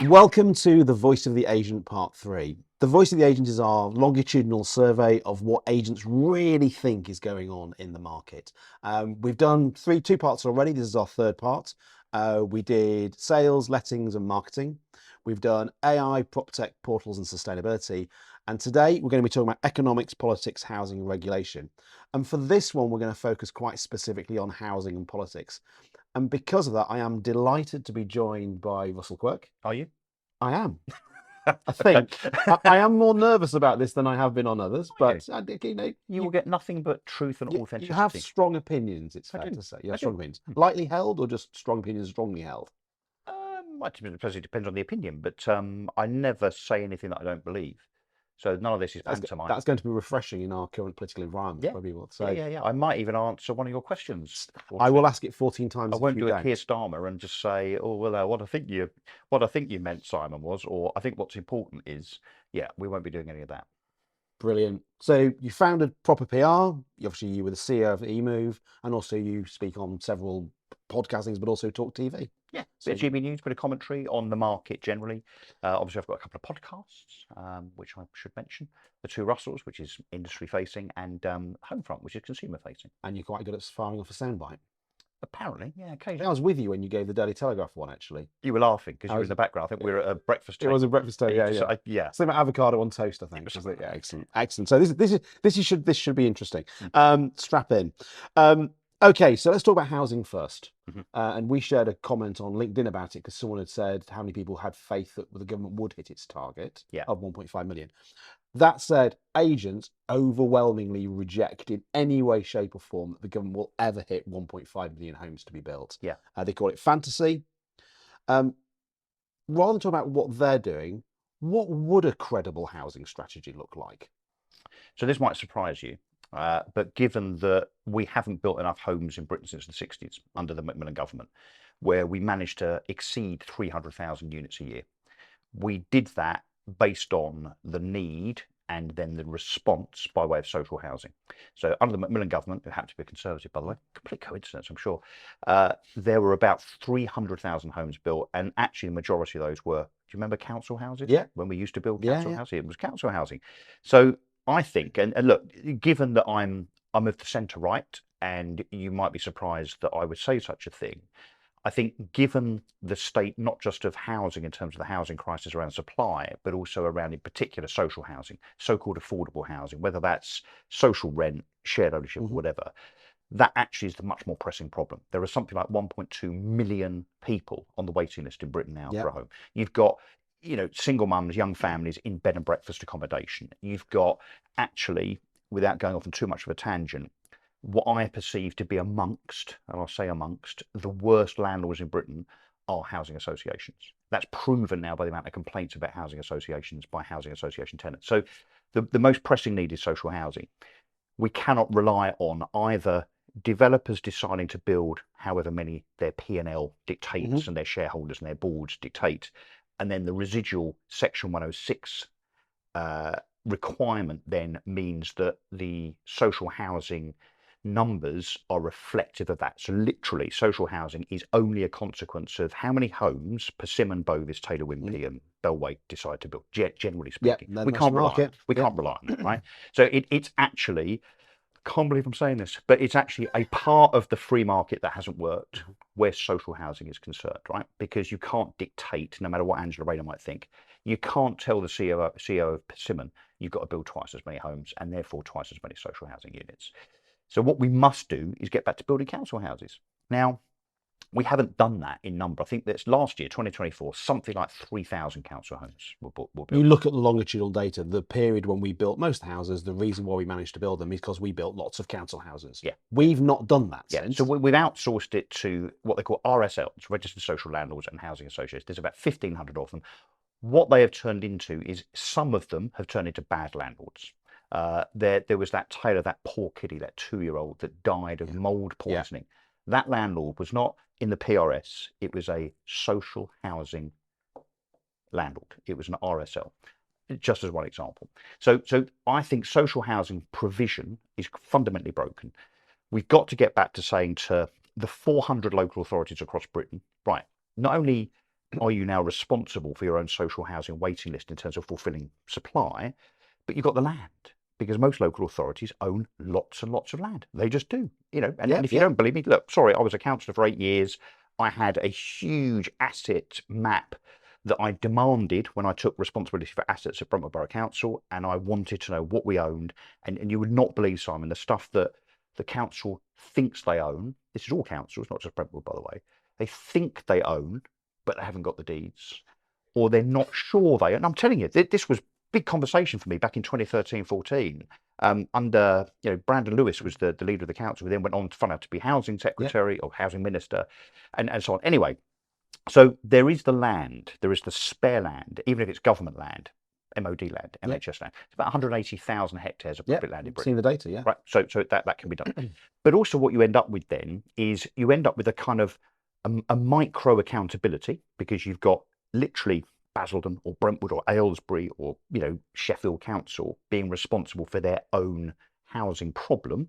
Welcome to The Voice of the Agent Part 3. The Voice of the Agent is our longitudinal survey of what agents really think is going on in the market. We've done two parts already. This is our third part. We did sales, lettings and marketing. We've done AI, prop tech, portals and sustainability. And today we're going to be talking about economics, politics, housing and regulation. And for this one, we're going to focus quite specifically on housing and politics. And because of that, I am delighted to be joined by Russell Quirk. Are you? I am. I think I am more nervous about this than I have been on others, but you will get nothing but truth and authenticity. You have strong opinions, it's fair to say. You have strong opinions. Lightly held or just strong opinions, strongly held? It depends on the opinion, but I never say anything that I don't believe. So none of this is pantomime. That's going to be refreshing in our current political environment. Yeah. I might even answer one of your questions. I will ask it 14 times. I won't do a Keir Starmer and just say, "Oh well, what I think you meant, Simon, was," or "I think what's important is." Yeah, we won't be doing any of that. Brilliant. So you founded Proper PR. Obviously, you were the CEO of eMove, and also you speak on several podcastings, but also talk TV. Yeah, bit of GB News, bit of commentary on the market generally. Obviously, I've got a couple of podcasts, which I should mention. The Two Russells, which is industry-facing, and Homefront, which is consumer-facing. And you're quite good at firing off a soundbite. Apparently, yeah, occasionally. I was with you when you gave the Daily Telegraph one, actually. You were laughing because you were in the background. I think we were at a breakfast table. It was a breakfast table, yeah. Same with avocado on toast, I think. Yeah, excellent. So this should be interesting. Strap in. Okay, so let's talk about housing first. And we shared a comment on LinkedIn about it because someone had said how many people had faith that the government would hit its target of 1.5 million. That said, agents overwhelmingly reject in any way, shape or form that the government will ever hit 1.5 million homes to be built. Yeah. They call it fantasy. Rather than talk about what they're doing, what would a credible housing strategy look like? So this might surprise you. But given that we haven't built enough homes in Britain since the 60s under the Macmillan government, where we managed to exceed 300,000 units a year, we did that based on the need and then the response by way of social housing. So under the Macmillan government, who happened to be Conservative, by the way, complete coincidence, I'm sure, there were about 300,000 homes built, and actually the majority of those were, do you remember council houses? Yeah. When we used to build council housing, it was council housing. So I think, and look, given that I'm of the centre right, and you might be surprised that I would say such a thing, I think given the state, not just of housing in terms of the housing crisis around supply, but also around in particular social housing, so-called affordable housing, whether that's social rent, shared ownership, or whatever, that actually is the much more pressing problem. There are something like 1.2 million people on the waiting list in Britain now for a home. You've got single mums, young families in bed and breakfast accommodation. You've got actually, without going off on too much of a tangent, what I perceive to be amongst, and I'll say amongst, the worst landlords in Britain are housing associations. That's proven now by the amount of complaints about housing associations by housing association tenants. So the most pressing need is social housing. We cannot rely on either developers deciding to build however many their P&L dictates and their shareholders and their boards dictate, and then the residual Section 106 requirement then means that the social housing numbers are reflective of that. So literally, social housing is only a consequence of how many homes Persimmon, Bovis, Taylor Wimpey and Bellway decide to build, generally speaking. We can't rely on it, right? So it's actually, I can't believe I'm saying this, but it's actually a part of the free market that hasn't worked where social housing is concerned, right? Because you can't dictate, no matter what Angela Rayner might think, you can't tell the CEO of Persimmon, you've got to build twice as many homes and therefore twice as many social housing units. So what we must do is get back to building council houses. Now, we haven't done that in number. I think that's last year, 2024, something like 3,000 council homes were built. You look at the longitudinal data, the period when we built most houses, the reason why we managed to build them is because we built lots of council houses. Yeah. We've not done that since. So we've outsourced it to what they call RSLs, Registered Social Landlords and Housing Associations. There's about 1,500 of them. What they have turned into is some of them have turned into bad landlords. There was that tale of that poor kiddie, that 2-year-old that died of mold poisoning. That landlord was not in the PRS, it was a social housing landlord. It was an RSL, just as one example. So I think social housing provision is fundamentally broken. We've got to get back to saying to the 400 local authorities across Britain, right, not only are you now responsible for your own social housing waiting list in terms of fulfilling supply? But you've got the land, because most local authorities own lots and lots of land. They just do, and if you don't believe me, look, sorry, I was a councillor for 8 years. I had a huge asset map that I demanded when I took responsibility for assets at Brentwood Borough Council, and I wanted to know what we owned. And you would not believe, Simon, the stuff that the council thinks they own. This is all councils, not just Brentwood, by the way. They think they own, but they haven't got the deeds, or they're not sure they own. And I'm telling you, this was big conversation for me back in 2013-14. Under, Brandon Lewis was the leader of the council, who then went on to find out to be housing secretary or housing minister, and so on. Anyway, so there is the land, there is the spare land, even if it's government land, MOD land, NHS land. It's about 180,000 hectares of public land in Britain. Seen the data, yeah. Right, so that can be done. But also what you end up with then is you end up with a kind of a micro accountability, because you've got literally Basildon or Brentwood or Aylesbury or Sheffield Council being responsible for their own housing problem.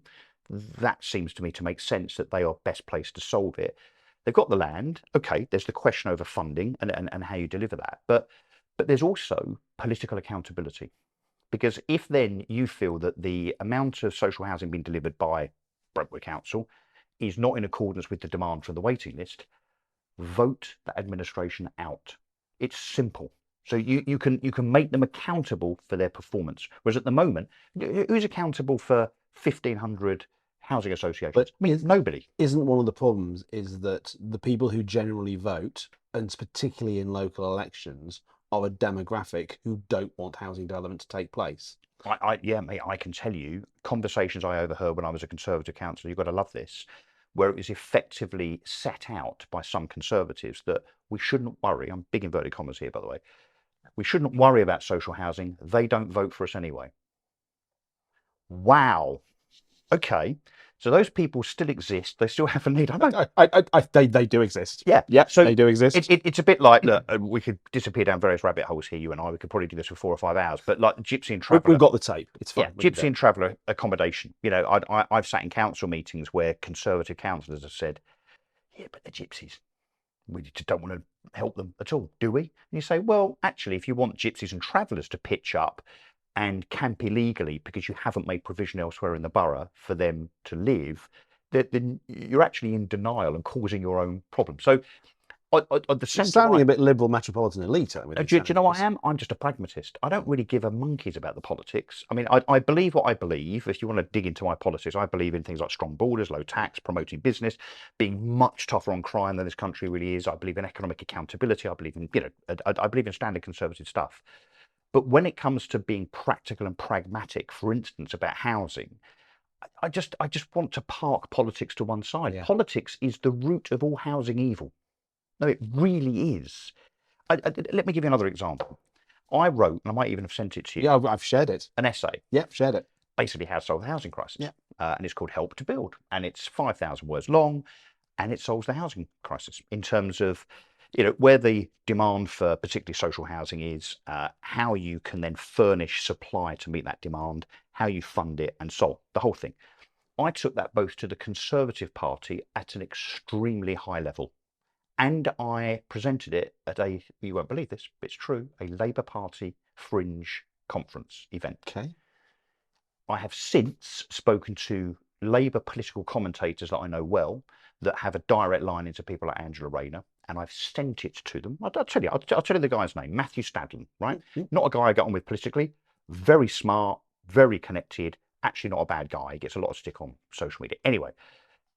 That seems to me to make sense, that they are best placed to solve it. They've got the land. Okay, there's the question over funding and how you deliver that. But there's also political accountability, because if then you feel that the amount of social housing being delivered by Brentwood Council is not in accordance with the demand from the waiting list, vote the administration out. It's simple. So you can make them accountable for their performance. Whereas at the moment, who's accountable for 1,500 housing associations? But I mean, nobody. Isn't one of the problems is that the people who generally vote, and particularly in local elections, are a demographic who don't want housing development to take place? Yeah, mate, I can tell you conversations I overheard when I was a Conservative councillor, you've got to love this, where it was effectively set out by some Conservatives that we shouldn't worry. I'm big inverted commas here, by the way. We shouldn't worry about social housing. They don't vote for us anyway. Wow. Okay. So those people still exist. They still have a need. They do exist. Yeah. So they do exist. It's a bit like, look, we could disappear down various rabbit holes here, you and I. We could probably do this for 4 or 5 hours. But like Gypsy and Traveller, we've got the tape. It's fine. Yeah, Gypsy and Traveller accommodation. I've sat in council meetings where Conservative councillors have said, yeah, but they're gypsies. We just don't want to help them at all, do we? And you say, well, actually, if you want gypsies and travellers to pitch up and camp illegally because you haven't made provision elsewhere in the borough for them to live, then you're actually in denial and causing your own problem. So the centre, sounding a bit liberal metropolitan elite. do you know what I am? I'm just a pragmatist. I don't really give a monkeys about the politics. I mean, I believe what I believe. If you want to dig into my politics, I believe in things like strong borders, low tax, promoting business, being much tougher on crime than this country really is. I believe in economic accountability. I believe in, I believe in standard Conservative stuff. But when it comes to being practical and pragmatic, for instance, about housing, I just want to park politics to one side. Yeah. Politics is the root of all housing evil. No, it really is. Let me give you another example. I wrote, and I might even have sent it to you. Yeah, I've shared it. An essay. Yeah, shared it. Basically, how to solve the housing crisis. Yeah. And it's called Help to Build. And it's 5,000 words long, and it solves the housing crisis in terms of, where the demand for particularly social housing is, how you can then furnish supply to meet that demand, how you fund it, and solve the whole thing. I took that both to the Conservative Party at an extremely high level, and I presented it at you won't believe this, but it's true, a Labour Party fringe conference event. Okay. I have since spoken to Labour political commentators that I know well that have a direct line into people like Angela Rayner, and I've sent it to them. I'll tell you the guy's name, Matthew Stadlen, right? Mm-hmm. Not a guy I get on with politically, very smart, very connected, actually not a bad guy. He gets a lot of stick on social media. Anyway,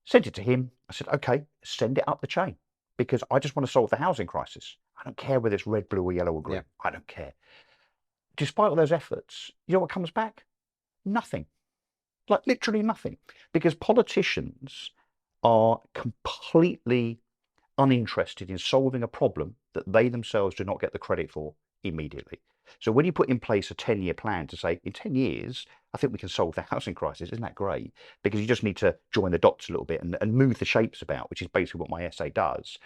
sent it to him. I said, okay, send it up the chain, because I just want to solve the housing crisis. I don't care whether it's red, blue or yellow or green. Yeah. I don't care. Despite all those efforts, you know what comes back? Nothing. Like literally nothing. Because politicians are completely uninterested in solving a problem that they themselves do not get the credit for immediately. So when you put in place a 10-year plan to say, in 10 years, I think we can solve the housing crisis, isn't that great? Because you just need to join the dots a little bit and move the shapes about, which is basically what my essay does.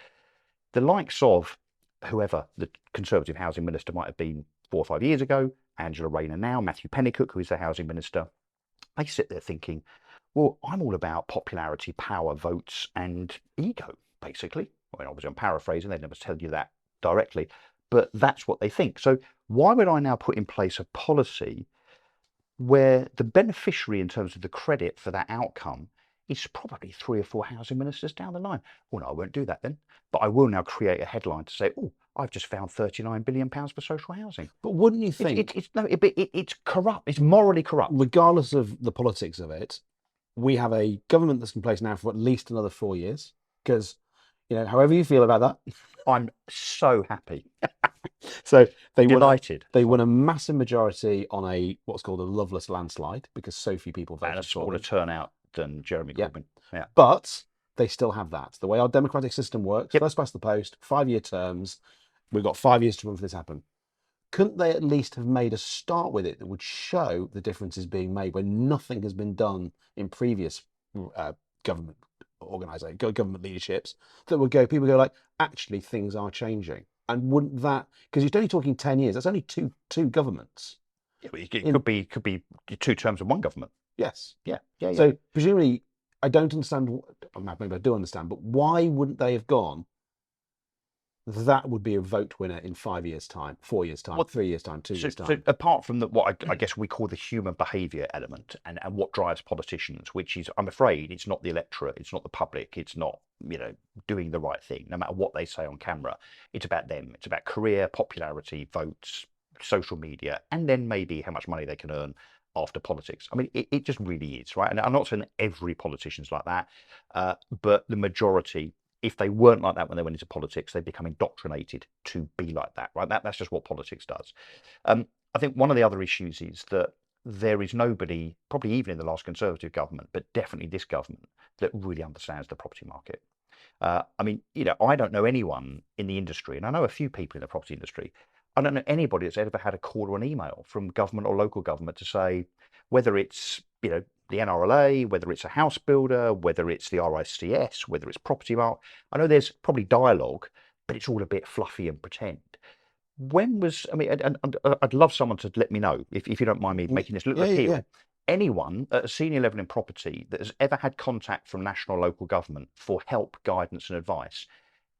The likes of whoever the Conservative housing minister might have been 4 or 5 years ago, Angela Rayner now, Matthew Pennycook, who is the housing minister, they sit there thinking, well, I'm all about popularity, power, votes, and ego, basically. Well, obviously, I'm paraphrasing. They never tell you that directly, but that's what they think. So why would I now put in place a policy where the beneficiary in terms of the credit for that outcome is probably 3 or 4 housing ministers down the line? Well, no, I won't do that then. But I will now create a headline to say, oh, I've just found £39 billion for social housing. But wouldn't you think, It's corrupt. It's morally corrupt. regardless of the politics of it, we have a government that's in place now for at least another 4 years? Because, however you feel about that, I'm so happy. so they Delighted. won a massive majority on what's called a loveless landslide because so few people voted And a for smaller them. turnout than Jeremy Yeah. Corbyn. Yeah. But they still have that. The way our democratic system works, Yep. first past the post, 5-year terms. We've got 5 years to run for this to happen. Couldn't they at least have made a start with it that would show the differences being made when nothing has been done in previous government leaderships that would people go like, actually things are changing? And wouldn't that, because you're only talking 10 years, that's only two governments. Yeah, it could be 2 terms of one government. Yes. Yeah. So presumably, I don't understand, maybe I do understand, but why wouldn't they have gone, that would be a vote winner in 5 years' time, 4 years' time, 3 years' time, 2 years' time? So apart from what I guess we call the human behaviour element and what drives politicians, which is, I'm afraid, it's not the electorate, it's not the public, it's not, doing the right thing, no matter what they say on camera. It's about them. It's about career, popularity, votes, social media, and then maybe how much money they can earn after politics. I mean, it just really is, right? And I'm not saying that every politician's like that, but the majority, if they weren't like that when they went into politics, they become indoctrinated to be like that, right? That's just what politics does. I think one of the other issues is that there is nobody, probably even in the last Conservative government, but definitely this government, that really understands the property market. I mean, I don't know anyone in the industry, and I know a few people in the property industry. I don't know anybody that's ever had a call or an email from government or local government to say, whether it's, the NRLA, whether it's a house builder, whether it's the RICS, whether it's Property Mark. I know there's probably dialogue, but it's all a bit fluffy and pretend. I'd love someone to let me know, if you don't mind me making this little appeal. Yeah. Anyone at a senior level in property that has ever had contact from national or local government for help, guidance and advice,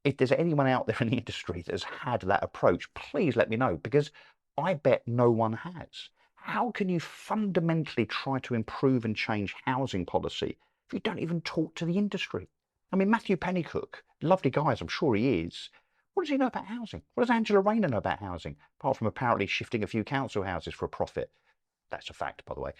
if there's anyone out there in the industry that has had that approach, please let me know, because I bet no one has. How can you fundamentally try to improve and change housing policy if you don't even talk to the industry? I mean, Matthew Pennycook, lovely guy as I'm sure he is, what does he know about housing? What does Angela Rayner know about housing? Apart from apparently shifting a few council houses for a profit. That's a fact, by the way.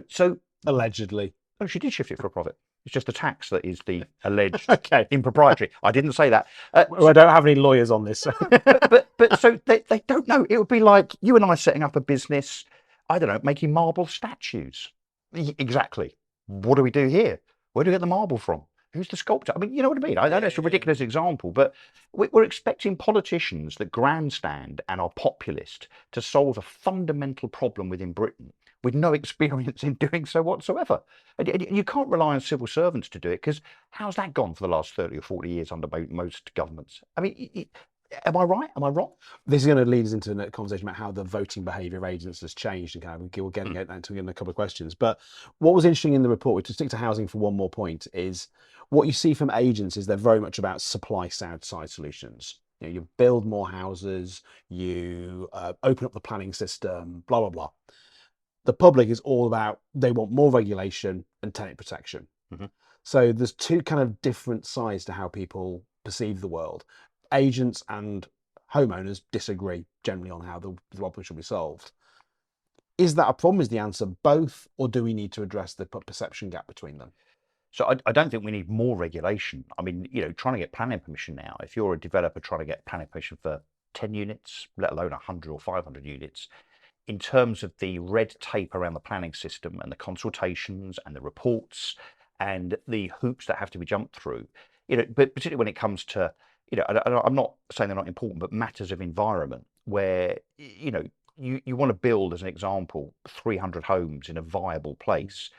So Allegedly. Oh, she did shift it for a profit. It's just the tax that is the alleged Okay. impropriety. I didn't say that. Well, I don't have any lawyers on this. So. but so they don't know. It would be like you and I setting up a business, I don't know, making marble statues. Exactly. What do we do here? Where do we get the marble from? Who's the sculptor? I mean, you know what I mean? I know it's a ridiculous example, but we're expecting politicians that grandstand and are populist to solve a fundamental problem within Britain with no experience in doing so whatsoever. And you can't rely on civil servants to do it, because how's that gone for the last 30 or 40 years under most governments? I mean, am I right? Am I wrong? This is going to lead us into a conversation about how the voting behaviour of agents has changed, and we'll get into a couple of questions. But what was interesting in the report, to stick to housing for one more point, is what you see from agents is they're very much about supply-side solutions. You build more houses, you open up the planning system, blah, blah, blah. The public is all about, they want more regulation and tenant protection. Mm-hmm. So there's two kind of different sides to how people perceive the world. Agents and homeowners disagree generally on how the problem should be solved. Is that a problem? Is the answer both, or do we need to address the perception gap between them? So I don't think we need more regulation. I mean, trying to get planning permission now, if you're a developer trying to get planning permission for 10 units, let alone 100 or 500 units, in terms of the red tape around the planning system and the consultations and the reports and the hoops that have to be jumped through, but particularly when it comes to, I'm not saying they're not important, but matters of environment where, you want to build, as an example, 300 homes in a viable place,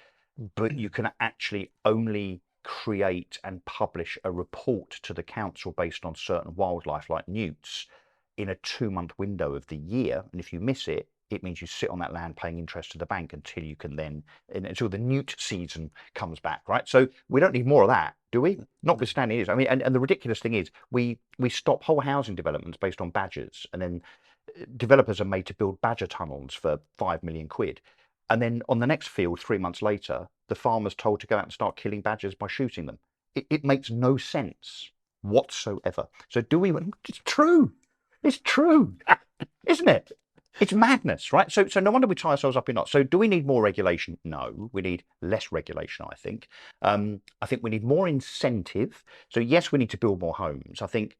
but you can actually only create and publish a report to the council based on certain wildlife like newts in a 2-month window of the year. And if you miss it, it means you sit on that land paying interest to the bank until you can then, until the newt season comes back, right? So we don't need more of that, do we? Notwithstanding it is, I mean, and the ridiculous thing is we stop whole housing developments based on badgers, and then developers are made to build badger tunnels for 5 million quid. And then on the next field, 3 months later, the farmer's told to go out and start killing badgers by shooting them. It makes no sense whatsoever. So do we? It's true. It's true, isn't it? It's madness, right? So no wonder we tie ourselves up in knots. So do we need more regulation? No, we need less regulation, I think. I think we need more incentive. So yes, we need to build more homes. I think,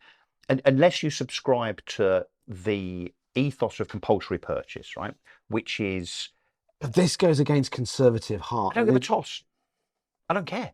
and unless you subscribe to the ethos of compulsory purchase, right, which is, But this goes against conservative I heart. don't give a toss. I don't care.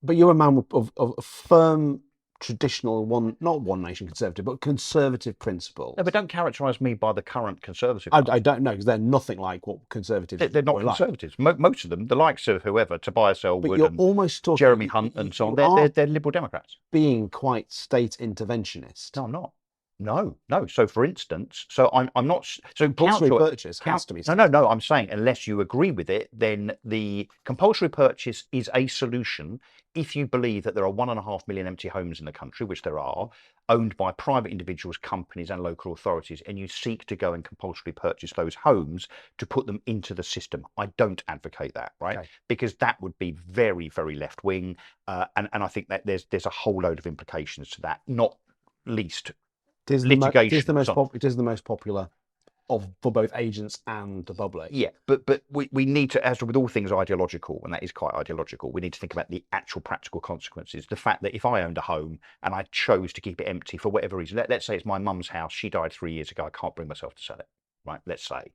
But you're a man of firm, traditional, not one nation conservative, but conservative principles. No, but don't characterise me by the current conservative. I don't know, because they're nothing like what conservatives They're not were like. conservatives. Most of them, the likes of whoever, Tobias But Ellwood you're and almost talking, Jeremy Hunt and so on, they're Liberal Democrats. being quite state interventionist. No, I'm not. No. So, for instance, I'm not. So, Compulsory council purchase has to be. No. I'm saying unless you agree with it, then the compulsory purchase is a solution if you believe that there are 1.5 million empty homes in the country, which there are, owned by private individuals, companies, and local authorities, and you seek to go and compulsorily purchase those homes to put them into the system. I don't advocate that, right? Okay. Because that would be very, very left wing, and I think that there's a whole load of implications to that, not least. It is litigation. It is the most popular for both agents and the public. Yeah, but we need to, as with all things ideological, and that is quite ideological, we need to think about the actual practical consequences. The fact that if I owned a home and I chose to keep it empty for whatever reason, let's say it's my mum's house, she died 3 years ago, I can't bring myself to sell it, right? Let's say.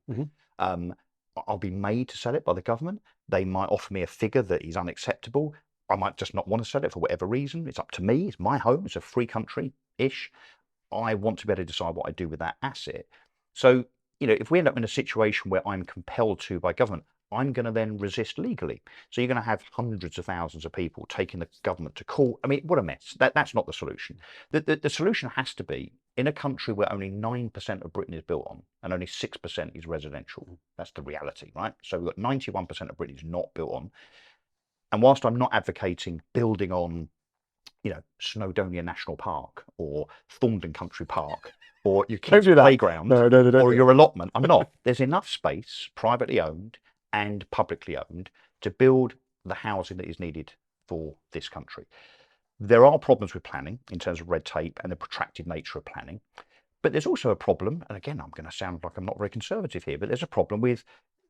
I'll be made to sell it by the government. They might offer me a figure that is unacceptable. I might just not want to sell it for whatever reason. It's up to me. It's my home. It's a free country-ish. I want to be able to decide what I do with that asset. So, if we end up in a situation where I'm compelled to by government, I'm going to then resist legally. So you're going to have hundreds of thousands of people taking the government to court. I mean, what a mess. That's not the solution. The solution has to be in a country where only 9% of Britain is built on and only 6% is residential. That's the reality, right? So we've got 91% of Britain is not built on. And whilst I'm not advocating building on Snowdonia National Park or Thorndon Country Park or your kids' playground or your allotment. I'm not. There's enough space, privately owned and publicly owned, to build the housing that is needed for this country. There are problems with planning in terms of red tape and the protracted nature of planning. But there's also a problem, and again, I'm going to sound like I'm not very conservative here, but there's a problem with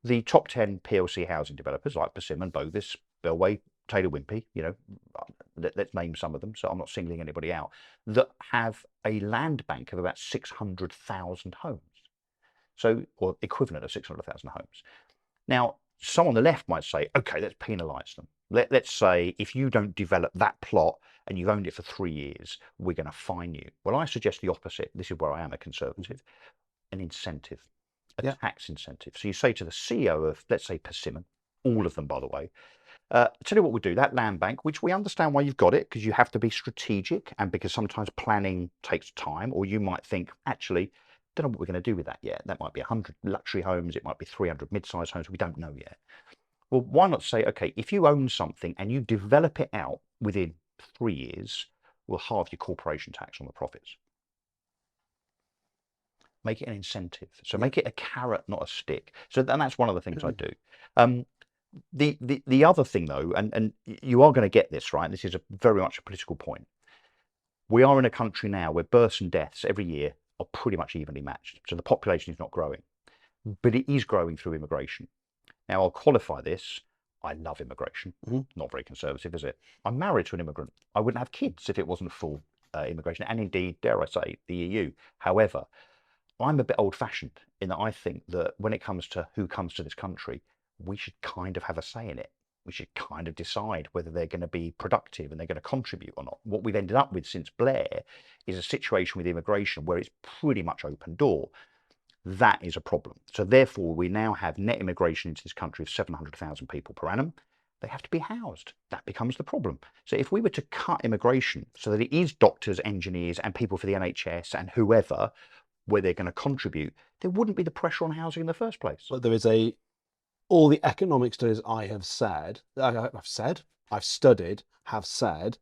the top 10 PLC housing developers like Persimmon, Bovis, Bellway, Taylor Wimpey, let's name some of them, so I'm not singling anybody out, that have a land bank of about 600,000 homes. So, or equivalent of 600,000 homes. Now, some on the left might say, okay, let's penalise them. Let's say if you don't develop that plot and you've owned it for 3 years, we're going to fine you. Well, I suggest the opposite. This is where I am a conservative. An incentive, a tax incentive. So you say to the CEO of, let's say, Persimmon, all of them, by the way, tell you what we'll do, that land bank, which we understand why you've got it, because you have to be strategic and because sometimes planning takes time, or you might think, actually, don't know what we're going to do with that yet. That might be 100 luxury homes, it might be 300 mid-sized homes, we don't know yet. Well, why not say, okay, if you own something and you develop it out within 3 years, we'll halve your corporation tax on the profits. Make it an incentive. So make it a carrot, not a stick. So that's one of the things I do. The other thing, though, and you are going to get this, right? This is very much a political point. We are in a country now where births and deaths every year are pretty much evenly matched. So the population is not growing, but it is growing through immigration. Now, I'll qualify this. I love immigration. Not very conservative, is it? I'm married to an immigrant. I wouldn't have kids if it wasn't full immigration, and indeed, dare I say, the EU. However, I'm a bit old-fashioned in that I think that when it comes to who comes to this country, we should kind of have a say in it. We should kind of decide whether they're going to be productive and they're going to contribute or not. What we've ended up with since Blair is a situation with immigration where it's pretty much open door. That is a problem. So therefore, we now have net immigration into this country of 700,000 people per annum. They have to be housed. That becomes the problem. So if we were to cut immigration so that it is doctors, engineers and people for the NHS and whoever where they're going to contribute, there wouldn't be the pressure on housing in the first place. But there is all the economic studies I've studied have said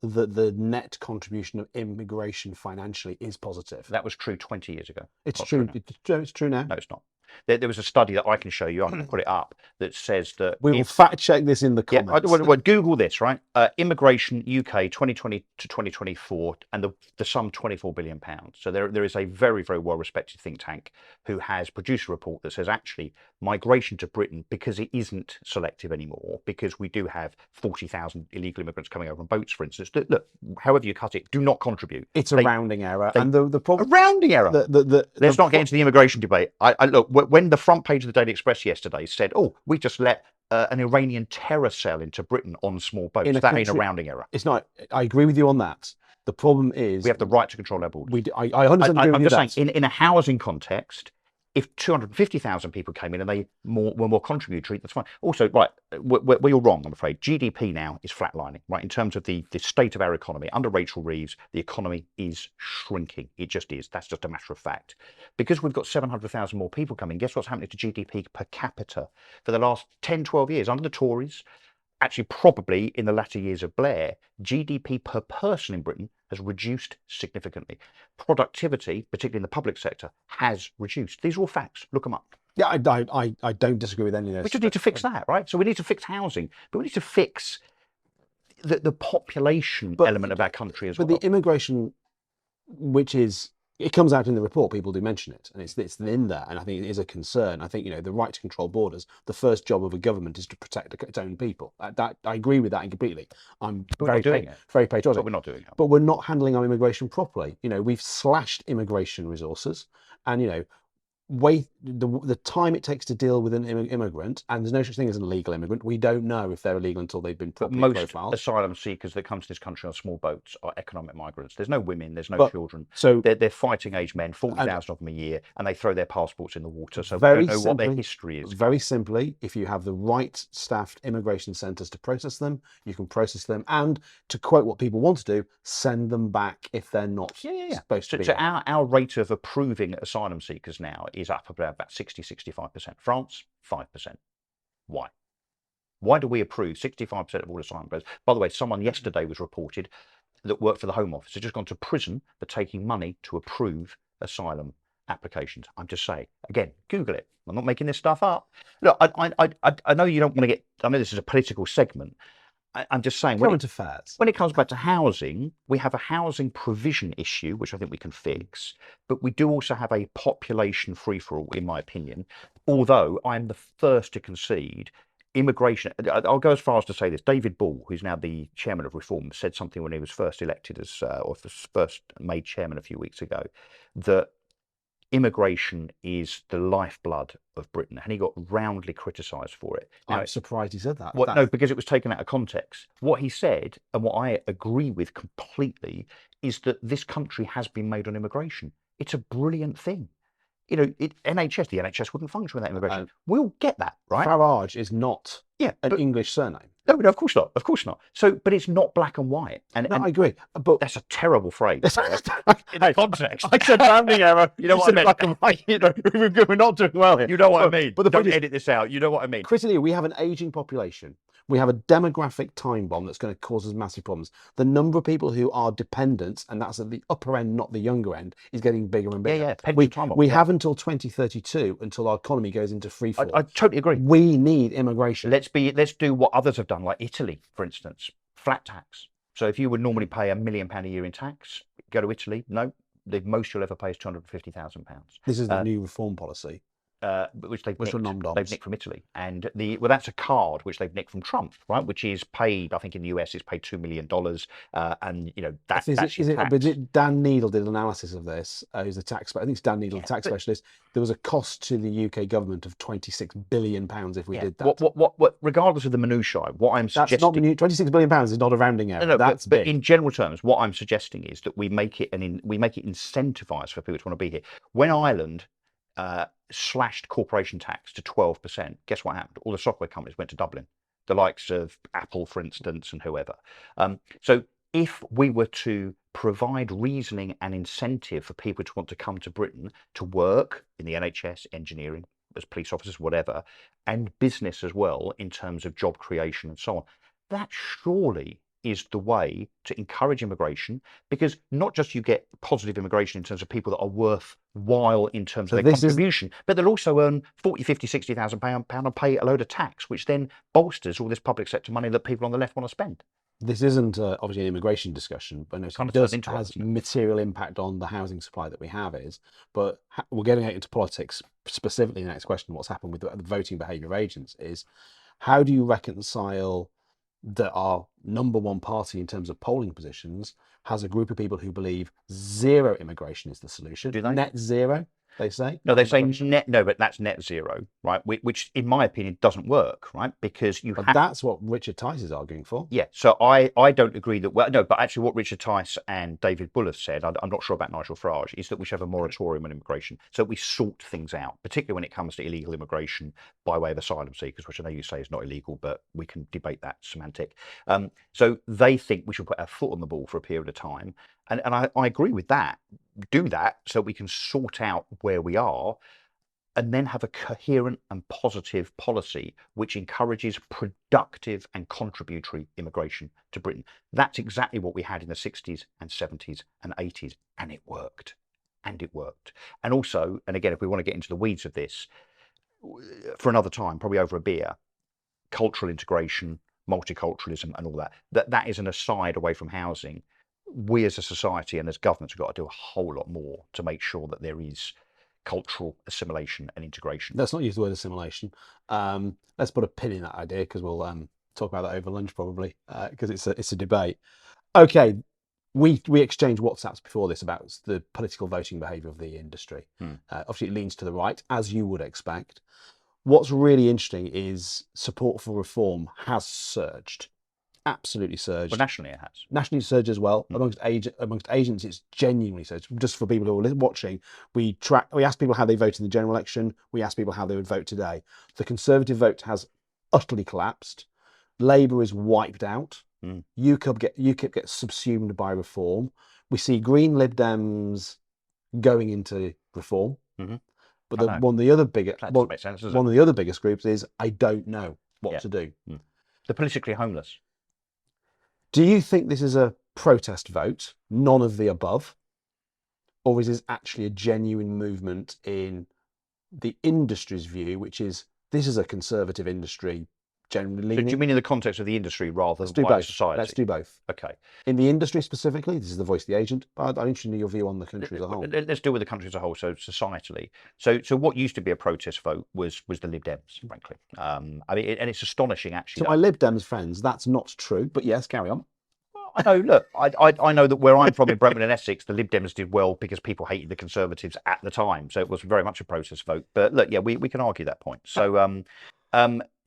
that the net contribution of immigration financially is positive. That was true 20 years ago. It's Not true. now. It's true now. No, it's not. There was a study that I can show you. I'm going to put it up that says that We will fact check this in the yeah, comments. well, Google this, right? Immigration UK 2020 to 2024, and the sum £24 billion. So there is a very, very well respected think tank who has produced a report that says actually migration to Britain, because it isn't selective anymore, because we do have 40,000 illegal immigrants coming over on boats, for instance. Look, however you cut it, do not contribute. It's a rounding error, and the problem. A rounding error. Let's not get into the immigration debate. I look, when the front page of the Daily Express yesterday said, "Oh, we just let an Iranian terror cell into Britain on small boats," that ain't a rounding error. It's not. I agree with you on that. The problem is we have the right to control our borders. I understand. I'm just saying, in a housing context, if 250,000 people came in and they were more contributory, that's fine. Also, right, we're all wrong, I'm afraid. GDP now is flatlining, right? In terms of the state of our economy, under Rachel Reeves, the economy is shrinking. It just is. That's just a matter of fact. Because we've got 700,000 more people coming, guess what's happening to GDP per capita for the last 10, 12 years? Under the Tories, actually probably in the latter years of Blair, GDP per person in Britain has reduced significantly. Productivity, particularly in the public sector, has reduced. These are all facts. Look them up. Yeah, I don't disagree with any of this. We just need to fix that, right? So we need to fix housing, but we need to fix the population element of our country as well. But the immigration, which is, it comes out in the report, people do mention it, and it's in there, and I think it is a concern. I think, the right to control borders, the first job of a government is to protect its own people. That I agree with that completely. I'm very patriotic. But we're not doing it. But we're not handling our immigration properly. We've slashed immigration resources, and the time it takes to deal with an immigrant, and there's no such thing as an illegal immigrant. We don't know if they're illegal until they've been properly profiled. Most asylum seekers that come to this country on small boats are economic migrants. There's no women, there's no children. So they're fighting age men, 40,000 of them a year, and they throw their passports in the water. So we don't know what their history is. Very simply, if you have the right staffed immigration centres to process them, you can process them, and to quote what people want to do, send them back if they're not supposed to be. So our rate of approving asylum seekers now is up about 60-65%. France, 5%. Why? Why do we approve 65% of all asylum claims? By the way, someone yesterday was reported that worked for the Home Office has just gone to prison for taking money to approve asylum applications. I'm just saying, again, Google it. I'm not making this stuff up. Look, I know you don't want to get, I know this is a political segment. I'm just saying, when it comes back to housing, we have a housing provision issue, which I think we can fix, but we do also have a population free-for-all, in my opinion, although I'm the first to concede immigration. I'll go as far as to say this. David Ball, who's now the chairman of Reform, said something when he was first elected or first made chairman a few weeks ago, that immigration is the lifeblood of Britain, and he got roundly criticised for it. Now, I'm surprised he said that. No, because it was taken out of context. What he said, and what I agree with completely, is that this country has been made on immigration. It's a brilliant thing. The NHS wouldn't function without immigration. We'll get that, right? Farage is not an English surname. No, of course not. Of course not. So, but it's not black and white. And I agree. But that's a terrible phrase. In context. I said rounding error. You know what I mean? Black and white. We're not doing well here. You know what I mean? But don't edit this out. You know what I mean? Critically, we have an aging population. We have a demographic time bomb that's going to cause us massive problems. The number of people who are dependents, and that's at the upper end, not the younger end, is getting bigger and bigger. We have until 2032 until our economy goes into free fall. I totally agree. We need immigration. Let's do what others have done, like Italy, for instance, flat tax. So if you would normally pay £1 million a year in tax, go to Italy. No, the most you'll ever pay is £250,000. This is the new reform policy. Which they've nicked from Italy, and that's a card which they've nicked from Trump, right? Which is paid, I think in the US, it's paid $2 million, and that's But Dan Needle did an analysis of this. Who's the tax? I think it's Dan Needle, the tax specialist. There was a cost to the UK government of £26 billion if we did that. What? Regardless of the minutiae, what I'm suggesting, that's not £26 billion is not a rounding error. No, that's but in general terms, what I'm suggesting is that we make it incentivized for people to want to be here. When Ireland slashed corporation tax to 12%, guess what happened? All the software companies went to Dublin, the likes of Apple, for instance, and whoever. So if we were to provide reasoning and incentive for people to want to come to Britain to work in the NHS, engineering, as police officers, whatever, and business as well in terms of job creation and so on. That surely is the way to encourage immigration, because not just you get positive immigration in terms of people that are worthwhile in terms So of their this is contribution, but they'll also earn 40, 50, 60,000 pound and pay a load of tax, which then bolsters all this public sector money that people on the left want to spend. this isn't obviously an immigration discussion, but Kind it of turned does into one, has hasn't it? material impact on the housing supply that we have. But we're getting into politics specifically. The next question, what's happened with the voting behaviour of agents, is how do you reconcile that our number one party in terms of polling positions has a group of people who believe zero immigration is the solution, Do they? net zero, they say. No, they say net. No, but that's net zero, right? Which, in my opinion, doesn't work, right? Because you But have. that's what Richard Tice is arguing for. Yeah. So I don't agree that. Well, no, but actually, what Richard Tice and David Bull have said, I'm not sure about Nigel Farage, is that we should have a moratorium on immigration, so we sort things out, particularly when it comes to illegal immigration by way of asylum seekers, which I know you say is not illegal, but we can debate that semantic. So they think we should put our foot on the ball for a period of time, and I agree with that. Do that so we can sort out where we are, and then have a coherent and positive policy which encourages productive and contributory immigration to Britain. That's exactly what we had in the 60s and 70s and 80s, and it worked. And it worked. And also, and again, if we want to get into the weeds of this for another time, probably over a beer, cultural integration, multiculturalism, and all that is an aside away from housing. We as a society and as governments have got to do a whole lot more to make sure that there is cultural assimilation and integration. Let's not use the word assimilation. Let's put a pin in that idea, because we'll talk about that over lunch probably, because it's a debate. Okay, we exchanged WhatsApps before this about the political voting behaviour of the industry. Obviously, it leans to the right, as you would expect. What's really interesting is support for reform has surged, absolutely surged. Well, nationally it has. Nationally surged as well. Amongst agents, it's genuinely surged. Just for people who are watching, we asked people how they voted in the general election. We asked people how they would vote today. The Conservative vote has utterly collapsed. Labour is wiped out. UKIP gets subsumed by reform. We see Green Lib Dems going into reform. But one of the other biggest groups is I don't know what to do. The politically homeless. Do you think this is a protest vote, none of the above, or is this actually a genuine movement in the industry's view, which is this is a conservative industry generally leaning? So do you mean in the context of the industry rather Let's than do wider both. society? Let's do both. Okay. In the industry specifically, this is the voice of the agent, but I'm interested in your view on the country as a whole. Let's deal with the country as a whole, so societally. So what used to be a protest vote was the Lib Dems, frankly. I mean, and it's astonishing actually. To my Lib Dems friends, that's not true, but yes, carry on. I know, look, I know that where I'm from in Brentwood and Essex, the Lib Dems did well because people hated the Conservatives at the time. So it was very much a protest vote. But look, yeah, we can argue that point. So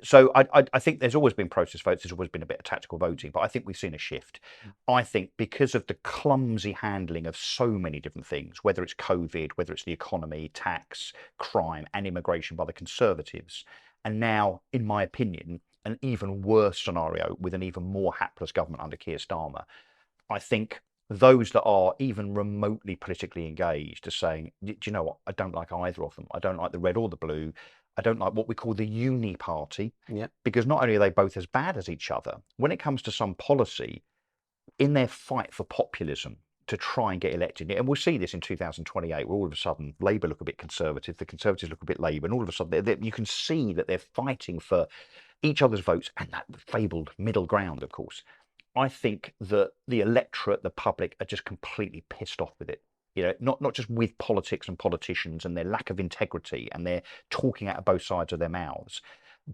so I think there's always been protest votes. There's always been a bit of tactical voting, but I think we've seen a shift. I think because of the clumsy handling of so many different things, whether it's COVID, whether it's the economy, tax, crime, and immigration by the Conservatives, and now, in my opinion, an even worse scenario with an even more hapless government under Keir Starmer. I think those that are even remotely politically engaged are saying, do you know what? I don't like either of them. I don't like the red or the blue. I don't like what we call the uni party, because not only are they both as bad as each other, when it comes to some policy, in their fight for populism to try and get elected, and we'll see this in 2028, where all of a sudden Labour look a bit conservative, the Conservatives look a bit Labour, and all of a sudden you can see that they're fighting for each other's votes and that fabled middle ground, of course. I think that the electorate, the public, are just completely pissed off with it. You know, not just with politics and politicians and their lack of integrity and their talking out of both sides of their mouths,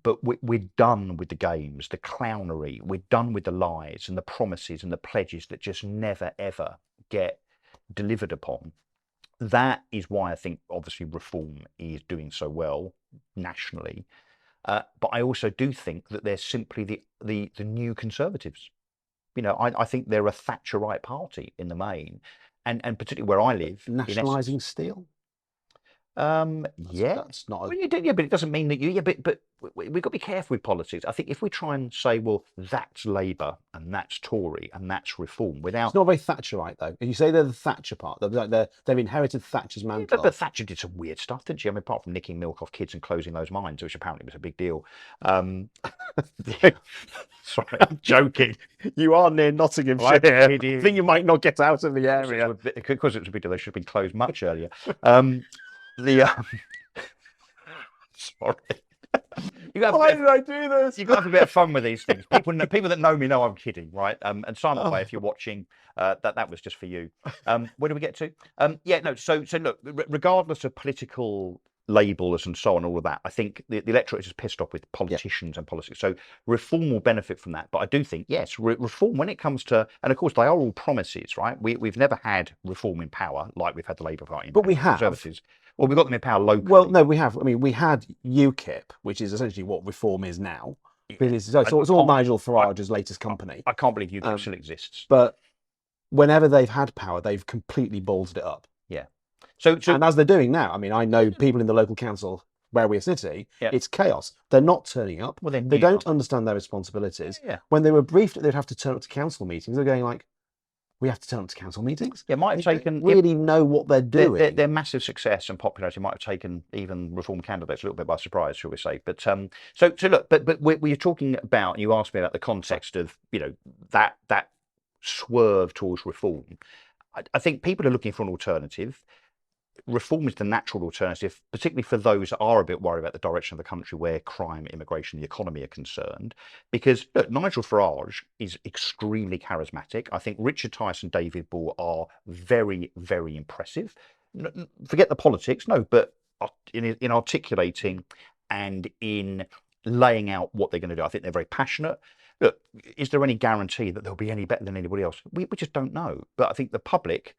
but we're done with the games, the clownery. We're done with the lies and the promises and the pledges that just never, ever get delivered upon. That is why I think, obviously, reform is doing so well nationally. But I also do think that they're simply the new Conservatives. You know, I think they're a Thatcherite party in the main, and particularly where I live, Nationalising steel. yeah, That's not. Well, you do, yeah, but it doesn't mean that you. Yeah, but we've got to be careful with politics. I think if we try and say, well, that's Labour and that's Tory and that's Reform, It's without not very Thatcherite though. If you say they're the Thatcher part, they've inherited Thatcher's yeah, mantle. but Thatcher did some weird stuff, didn't she? I mean, apart from nicking milk off kids and closing those mines, which apparently was a big deal. Sorry, I'm joking. You are near Nottinghamshire. I'm I kidding. think you might not get out of the area. Because it was a big deal, they should have been closed much earlier. The sorry. Why did I do this? You've got to have a bit of fun with these things. People that know me know I'm kidding, right? And Simon Way, if you're watching, that was just for you. Where do we get to? Yeah, no. So look, regardless of political labels and so on, all of that, I think the electorate is just pissed off with politicians and politics. So Reform will benefit from that. But I do think, yes, Reform when it comes to, and of course they are all promises, right? We've never had Reform in power like we've had the Labour Party in power. But we have. Conservatives. Well, we've got them in power locally. Well, no, we have. I mean, we had UKIP, which is essentially what Reform is now. It's all Nigel Farage's latest company. I can't believe UKIP still exists. But whenever they've had power, they've completely ballsed it up. Yeah. So and as they're doing now, I mean, I know people in the local council where we're sitting, it's chaos. They're not turning up. Well, they don't understand their responsibilities. Yeah. When they were briefed that they'd have to turn up to council meetings, they're going like, we have to turn up to council meetings? Yeah, it might have taken... really know what they're doing. Their massive success and popularity might have taken even Reform candidates a little bit by surprise, shall we say. But so look, but we're talking about, you asked me about the context of, that swerve towards Reform. I think people are looking for an alternative. Reform is the natural alternative, particularly for those that are a bit worried about the direction of the country where crime, immigration, the economy are concerned. Because look, Nigel Farage is extremely charismatic. I think Richard Tice and David Ball are very, very impressive. Forget the politics, no, but in articulating and in laying out what they're going to do. I think they're very passionate. Look, is there any guarantee that they'll be any better than anybody else? We just don't know. But I think the public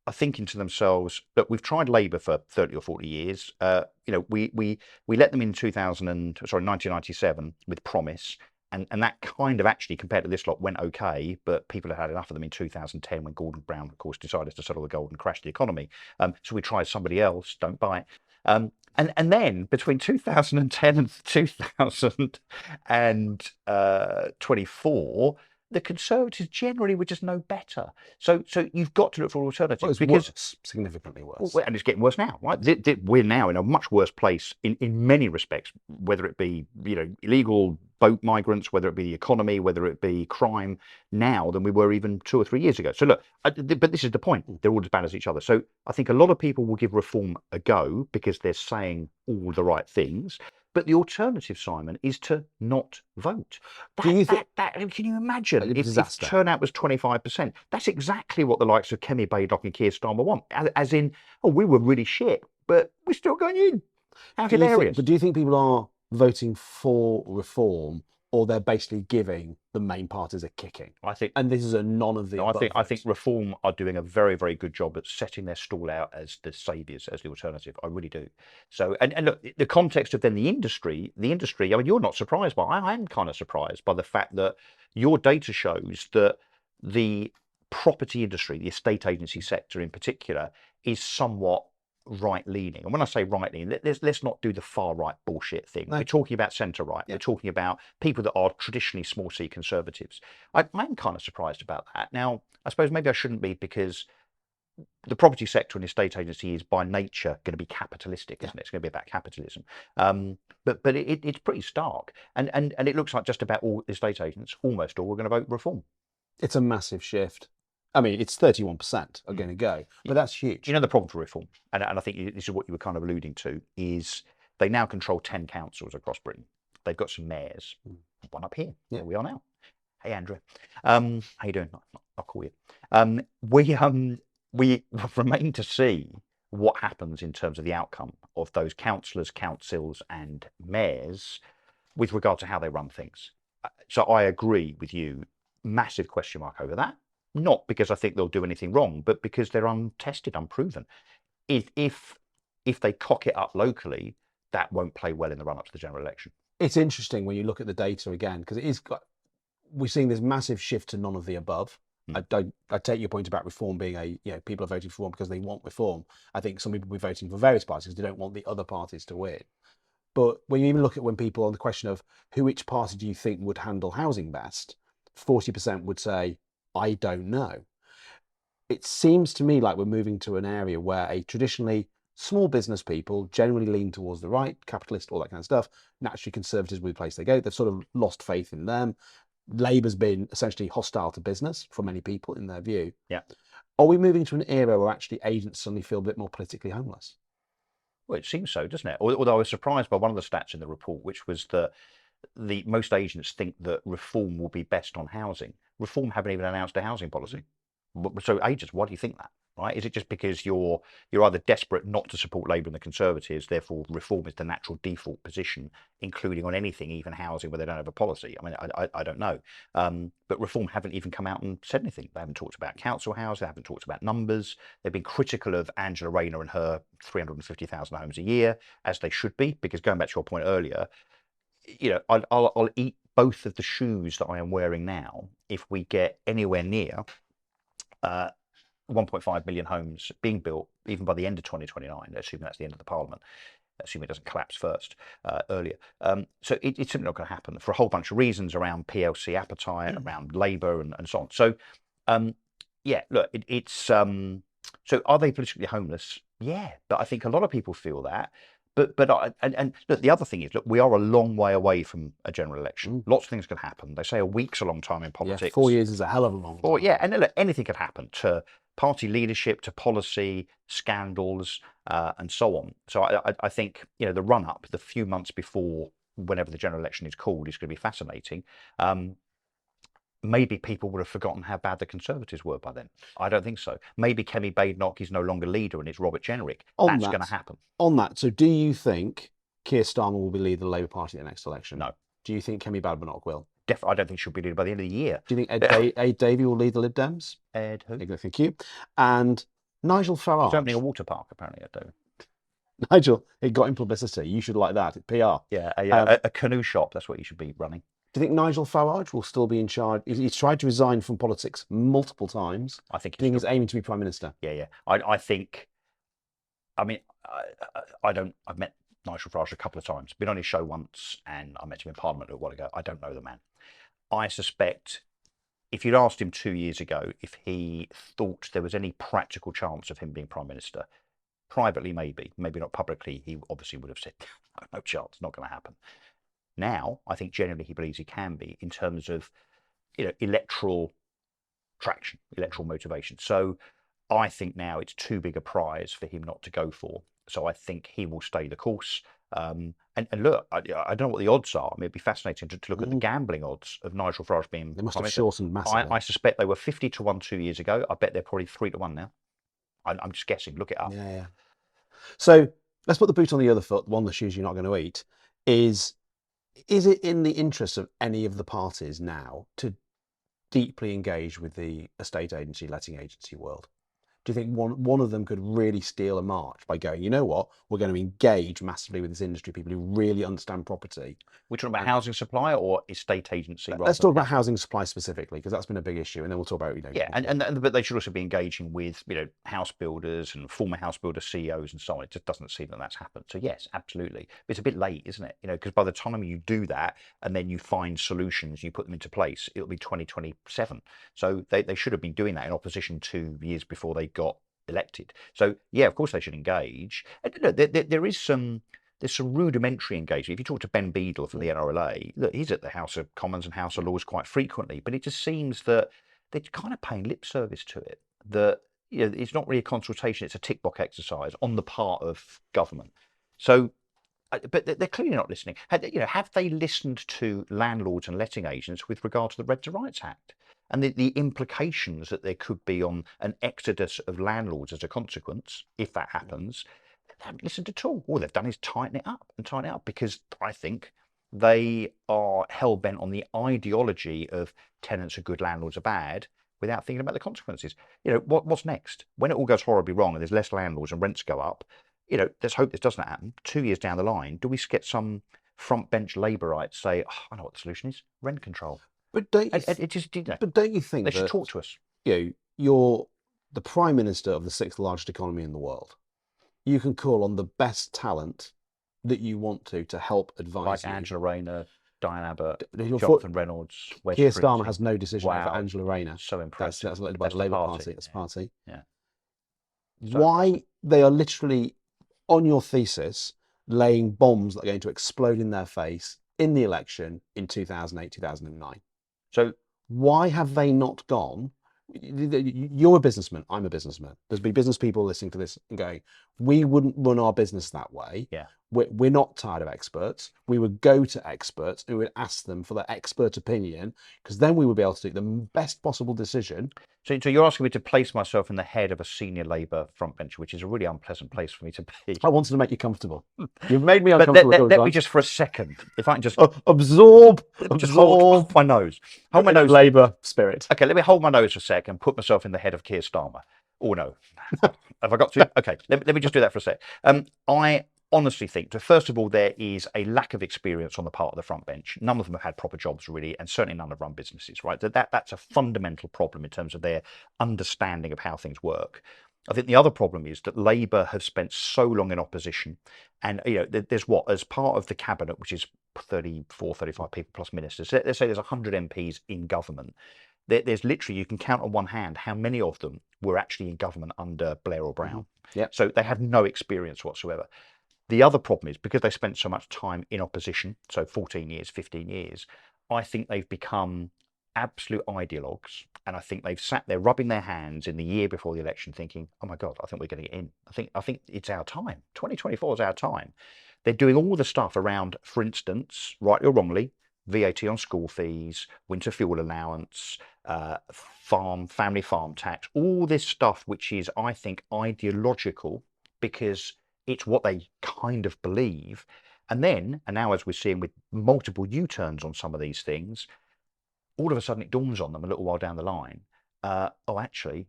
are thinking to themselves, look, we've tried Labour for 30 or 40 years. We let them in 1997 with promise, and that kind of actually, compared to this lot, went okay, but people had had enough of them in 2010 when Gordon Brown, of course, decided to settle the gold and crash the economy. So we tried somebody else, don't bite. And then between 2010 and 2024, the Conservatives generally were just no better. So you've got to look for alternatives. Because worse, significantly worse. And it's getting worse now, right? We're now in a much worse place in many respects, whether it be illegal boat migrants, whether it be the economy, whether it be crime now than we were even 2 or 3 years ago. So look, but this is the point. They're all as bad as each other. So I think a lot of people will give Reform a go because they're saying all the right things. But the alternative, Simon, is to not vote. Can you imagine if turnout was 25%? That's exactly what the likes of Kemi Badenoch and Keir Starmer want. As in, we were really shit, but we're still going in. How hilarious. But do you think people are voting for Reform, or they're basically giving the main parties a kicking? And this is a none of the above. I think Reform are doing a very, very good job at setting their stall out as the saviours, as the alternative. I really do. So, and look, the context of then the industry, I mean, you're not surprised by, I'm kind of surprised by the fact that your data shows that the property industry, the estate agency sector in particular, is somewhat right-leaning. And when I say right-leaning, let's not do the far-right bullshit thing. No. We're talking about centre-right. Yeah. We're talking about people that are traditionally small-c conservatives. I'm kind of surprised about that. Now, I suppose maybe I shouldn't be, because the property sector and estate agency is by nature going to be capitalistic, isn't it? It's going to be about capitalism. But it's pretty stark. And it looks like just about all estate agents, almost all, are going to vote Reform. It's a massive shift. I mean, it's 31% are going to go, but that's huge. The problem for Reform, and I think this is what you were kind of alluding to, is they now control 10 councils across Britain. They've got some mayors, one up here, where we are now. Hey, Andrew. How you doing? I'll call you. We remain to see what happens in terms of the outcome of those councillors, councils and mayors with regard to how they run things. So I agree with you, massive question mark over that. Not because I think they'll do anything wrong, but because they're untested, unproven. If they cock it up locally, that won't play well in the run-up to the general election. It's interesting when you look at the data again, because we're seeing this massive shift to none of the above. I take your point about Reform being people are voting for Reform because they want Reform. I think some people will be voting for various parties because they don't want the other parties to win. But when you even look at when people on the question of which party do you think would handle housing best, 40% would say, I don't know. It seems to me like we're moving to an area where a traditionally small business people generally lean towards the right, capitalist, all that kind of stuff. Naturally, conservatives will be the place they go. They've sort of lost faith in them. Labour's been essentially hostile to business for many people in their view. Yeah. Are we moving to an era where actually agents suddenly feel a bit more politically homeless? Well, it seems so, doesn't it? Although I was surprised by one of the stats in the report, which was that most agents think that reform will be best on housing. Reform haven't even announced a housing policy. So agents, why do you think that? Right? Is it just because you're either desperate not to support Labour and the Conservatives, therefore reform is the natural default position, including on anything, even housing, where they don't have a policy? I mean, I don't know. But reform haven't even come out and said anything. They haven't talked about council house. They haven't talked about numbers. They've been critical of Angela Rayner and her 350,000 homes a year, as they should be, because going back to your point earlier, I'll eat both of the shoes that I am wearing now if we get anywhere near 1.5 million homes being built, even by the end of 2029, assuming that's the end of the Parliament, assuming it doesn't collapse first earlier. So it's simply not going to happen for a whole bunch of reasons around PLC appetite, around Labour, and so on. So, yeah, look, so are they politically homeless? Yeah, but I think a lot of people feel that. But look, the other thing is, look, we are a long way away from a general election. Lots of things can happen. They say a week's a long time in politics. Yeah, 4 years is a hell of a long time. Yeah, and look, anything could happen to party leadership, to policy, scandals, and so on. So I think, the run up, the few months before whenever the general election is called, is going to be fascinating. Maybe people would have forgotten how bad the Conservatives were by then. I don't think so. Maybe Kemi Badenoch is no longer leader and it's Robert Jenrick. That's going to happen. On that, so do you think Keir Starmer will be leader of the Labour Party at the next election? No. Do you think Kemi Badenoch will? I don't think she'll be leader by the end of the year. Do you think Ed Davey will lead the Lib Dems? Ed who? Thank you. And Nigel Farage. He's opening a water park, apparently, Ed Davey. Nigel, it got him publicity. You should like that. PR. Yeah, a canoe shop. That's what you should be running. Do you think Nigel Farage will still be in charge? He's tried to resign from politics multiple times. I think he's aiming to be Prime Minister. Yeah. I think, I mean, I've met Nigel Farage a couple of times, been on his show once, and I met him in Parliament a while ago. I don't know the man. I suspect if you'd asked him 2 years ago if he thought there was any practical chance of him being Prime Minister, privately maybe not publicly, he obviously would have said, no chance, not going to happen. Now, I think generally he believes he can be, in terms of, electoral traction, electoral motivation. So I think now it's too big a prize for him not to go for. So I think he will stay the course. And look, I don't know what the odds are. I mean, it'd be fascinating to look at the gambling odds of Nigel Farage being. They must have shortened massively. I suspect they were 50 to 1 2 years ago. I bet they're probably 3 to 1 now. I'm just guessing. Look it up. Yeah. So let's put the boot on the other foot. One of the shoes you're not going to eat is it in the interest of any of the parties now to deeply engage with the estate agency, letting agency world? Do you think one of them could really steal a march by going, you know what, we're going to engage massively with this industry, people who really understand property? We're talking about housing supply or estate agency? Let's talk about housing supply specifically, because that's been a big issue, and then we'll talk about but they should also be engaging with house builders and former house builder CEOs and so on. It just doesn't seem that that's happened. So yes, absolutely, but it's a bit late, isn't it? Because by the time you do that and then you find solutions, you put them into place, it'll be 2027. So they should have been doing that in opposition to years before they got elected. So yeah, of course they should engage. And look, there's some rudimentary engagement. If you talk to Ben Beadle from the NRLA, look, he's at the House of Commons and House of Lords quite frequently, but it just seems that they're kind of paying lip service to it. That it's not really a consultation; it's a tick box exercise on the part of government. So, but they're clearly not listening. Have they listened to landlords and letting agents with regard to the Rent to Rights Act? And the implications that there could be on an exodus of landlords as a consequence, if that happens, they haven't listened at all. All they've done is tighten it up because I think they are hell-bent on the ideology of tenants are good, landlords are bad, without thinking about the consequences. What's next? When it all goes horribly wrong and there's less landlords and rents go up, let's hope this doesn't happen. 2 years down the line, do we get some front bench Labourites say, oh, I know what the solution is, rent control? But don't you think they should talk to us? You're the Prime Minister of the 6th largest economy in the world. You can call on the best talent that you want to help advise Like you. Angela Rayner, Diane Abbott, Your Jonathan Reynolds, Wes Keir Starmer Streeting. has no decision over Wow, Angela Rayner. so impressive. That's led by That's the the Labour party. Party. That's the party. Yeah, so Why impressive. they are literally on your thesis laying bombs that are going to explode in their face in the election in 2008, 2009. So Why have they not gone? You're a businessman. I'm a businessman. There's be business people listening to this and going, we wouldn't run our business that way. yeah. We're not tired of experts. We would go to experts and we would ask them for their expert opinion, because then we would be able to take the best possible decision. So you're asking me to place myself in the head of a senior Labour frontbencher, which is a really unpleasant place for me to be. I wanted to make you comfortable. You've made me But uncomfortable. let me just for a second, if I can just absorb just hold my nose. Hold my nose. Labour spirit. Okay, let me hold my nose for a sec and put myself in the head of Keir Starmer. Oh no, have I got to? Okay, let me just do that for a sec. I honestly think that first of all there is a lack of experience on the part of the front bench. None of them have had proper jobs really, and certainly none have run businesses. Right, that's a fundamental problem in terms of their understanding of how things work. I think the other problem is that Labour have spent so long in opposition, and there's what, as part of the cabinet, which is 34, 35 people plus ministers. Let's say there's 100 MPs in government. There's literally, you can count on one hand how many of them were actually in government under Blair or Brown. Yeah. So they have no experience whatsoever. The other problem is because they spent so much time in opposition, so 14 years, 15 years, I think they've become absolute ideologues. And I think they've sat there rubbing their hands in the year before the election thinking, oh my God, I think we're going to get in. I think it's our time. 2024 is our time. They're doing all the stuff around, for instance, rightly or wrongly, VAT on school fees, winter fuel allowance, family farm tax, all this stuff, which is, I think, ideological because it's what they kind of believe. And now as we're seeing with multiple U-turns on some of these things, all of a sudden it dawns on them a little while down the line, oh, actually,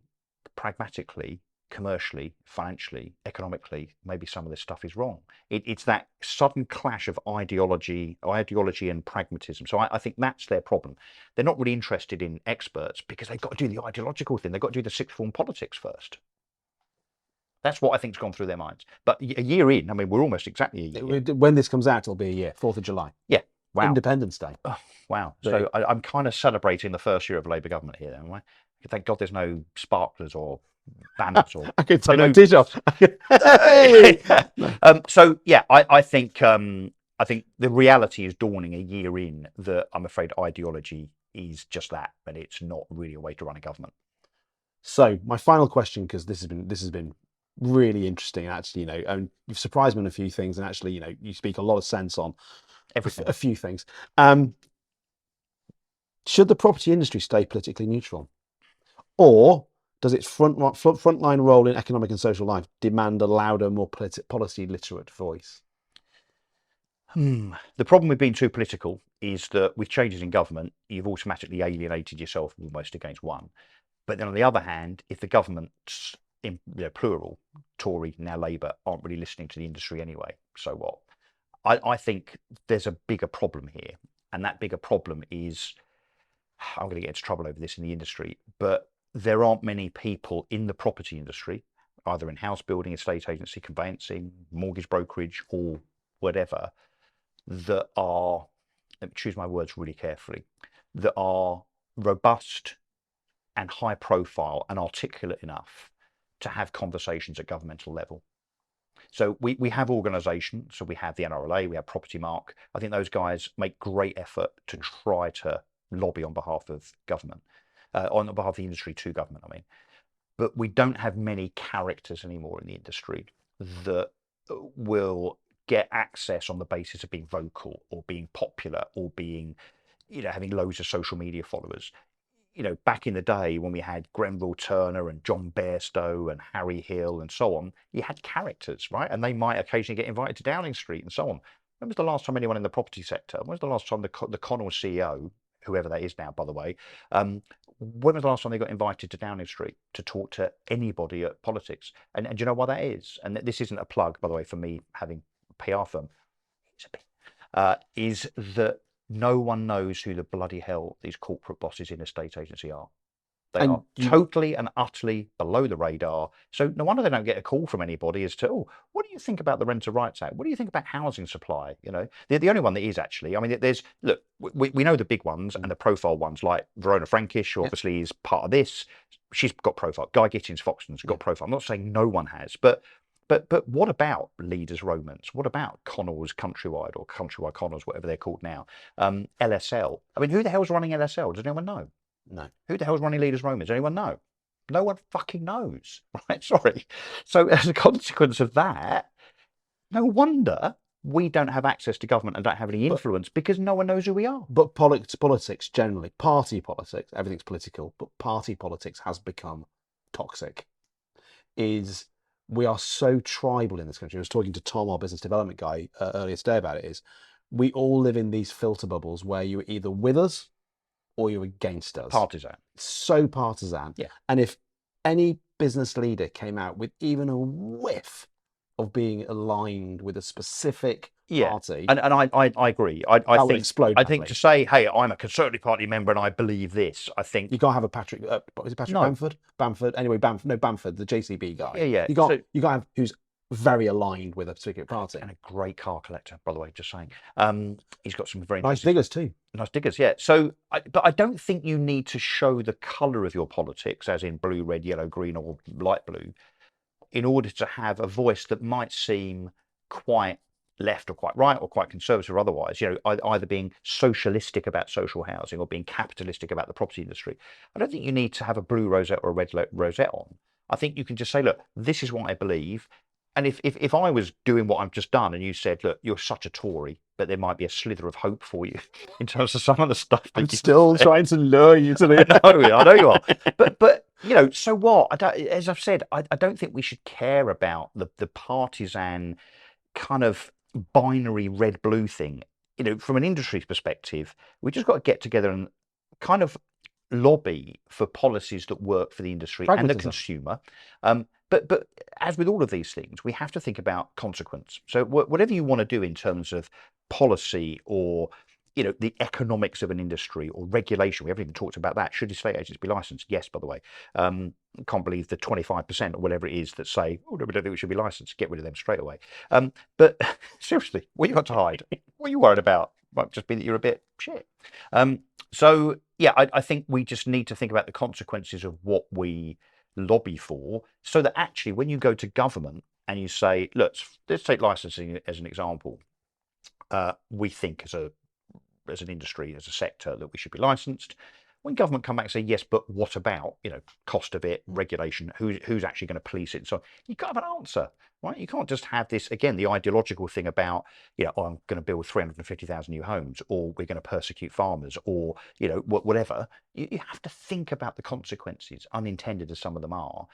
pragmatically, commercially, financially, economically, maybe some of this stuff is wrong. It's that sudden clash of ideology and pragmatism. So I think that's their problem. They're not really interested in experts because they've got to do the ideological thing. They've got to do the sixth form politics first. That's what I think's gone through their minds. But a year in, I mean, we're almost exactly a year. When this comes out, it'll be a year, 4th of July. Yeah. Wow. Independence Day. Oh, wow. So I'm kind of celebrating the first year of Labour government here, then, am I? Thank God there's no sparklers or banners or. I could take no digital. So yeah, I think the reality is dawning a year in that I'm afraid ideology is just that, but it's not really a way to run a government. So my final question, because this has been really interesting, actually, and you've surprised me on a few things, and actually, you speak a lot of sense on everything. A few things. Should the property industry stay politically neutral, or does its frontline role in economic and social life demand a louder, more policy literate voice? The problem with being too political is that with changes in government, you've automatically alienated yourself almost against one. But then on the other hand, if the government's in plural, Tory, now Labour, aren't really listening to the industry anyway, so what? I think there's a bigger problem here. And that bigger problem is, I'm going to get into trouble over this in the industry, but there aren't many people in the property industry, either in house building, estate agency, conveyancing, mortgage brokerage, or whatever, that are, let me choose my words really carefully, that are robust and high profile and articulate enough to have conversations at governmental level. So we have organisations, so we have the NRLA, we have Property Mark. I think those guys make great effort to try to lobby on behalf of government, on behalf of the industry to government, I mean. But we don't have many characters anymore in the industry that will get access on the basis of being vocal or being popular or being, having loads of social media followers. Back in the day when we had Grenville Turner and John Bairstow and Harry Hill and so on, you had characters, right? And they might occasionally get invited to Downing Street and so on. When was the last time anyone in the property sector, when was the last time the Connell CEO, whoever that is now, by the way, when was the last time they got invited to Downing Street to talk to anybody at politics? And do you know why that is? And this isn't a plug, by the way, for me having a PR firm, is that no one knows who the bloody hell these corporate bosses in a estate agency are. They And are totally and utterly below the radar. So no wonder they don't get a call from anybody as to, oh, what do you think about the Renter Rights Act? What do you think about housing supply? You know, the only one that is actually, I mean, there's, look, we know the big ones and the profile ones, like Verona Frankish, who obviously is part of this. She's got profile. Guy Gittins Foxton's got profile. I'm not saying no one has, but what about Leaders Romance? What about Connells Countrywide or Countrywide Connells, whatever they're called now? LSL. I mean, who the hell's running LSL? Does anyone know? No. Who the hell's running Leaders Romance? Does anyone know? No one fucking knows, right? Sorry. So as a consequence of that, no wonder we don't have access to government and don't have any influence because no one knows who we are. But politics generally, party politics, everything's political, but party politics has become toxic. We are so tribal in this country. I was talking to Tom, our business development guy, earlier today about it, is we all live in these filter bubbles where you're either with us or you're against us. Partisan. So partisan. Yeah. And if any business leader came out with even a whiff of being aligned with a specific party, and I agree. I will think explode. I think to say, hey, I'm a Conservative Party member and I believe this, I think you can't have a Patrick. Is it Patrick Bamford? Bamford. Anyway, Bamford, the JCB guy. Yeah. You can't have who's very aligned with a particular party. And a great car collector, by the way, just saying. He's got some very nice diggers too. Nice diggers, yeah. So, but I don't think you need to show the colour of your politics, as in blue, red, yellow, green, or light blue, in order to have a voice that might seem quite left or quite right or quite conservative or otherwise, you know, either being socialistic about social housing or being capitalistic about the property industry. I don't think you need to have a blue rosette or a red rosette on. I think you can just say, look, this is what I believe. And if I was doing what I've just done and you said, look, you're such a Tory, but there might be a slither of hope for you in terms of some of the stuff. I'm still trying to lure you to the... I know you are. But you know, so what? As I've said, I don't think we should care about the partisan kind of binary red-blue thing. You know, from an industry's perspective, we just got to get together and kind of lobby for policies that work for the industry and the consumer. But as with all of these things, we have to think about consequence. So whatever you want to do in terms of policy or, you know, the economics of an industry or regulation, we haven't even talked about that. Should estate agents be licensed? Yes, by the way. Can't believe the 25% or whatever it is that say, oh, no, we don't think we should be licensed. Get rid of them straight away. But seriously, what you got to hide? What are you worried about? Might just be that you're a bit shit. So, yeah, I think we just need to think about the consequences of what we lobby for, so that actually when you go to government and you say, look, let's take licensing as an example. We think as an industry, as a sector, that we should be licensed. When government come back and say, yes, but what about, you know, cost of it, regulation, who's actually going to police it and so on, you've got to have an answer, right? You can't just have this, again, the ideological thing about, you know, oh, I'm going to build 350,000 new homes, or we're going to persecute farmers, or, you know, whatever. You have to think about the consequences, unintended as some of them are.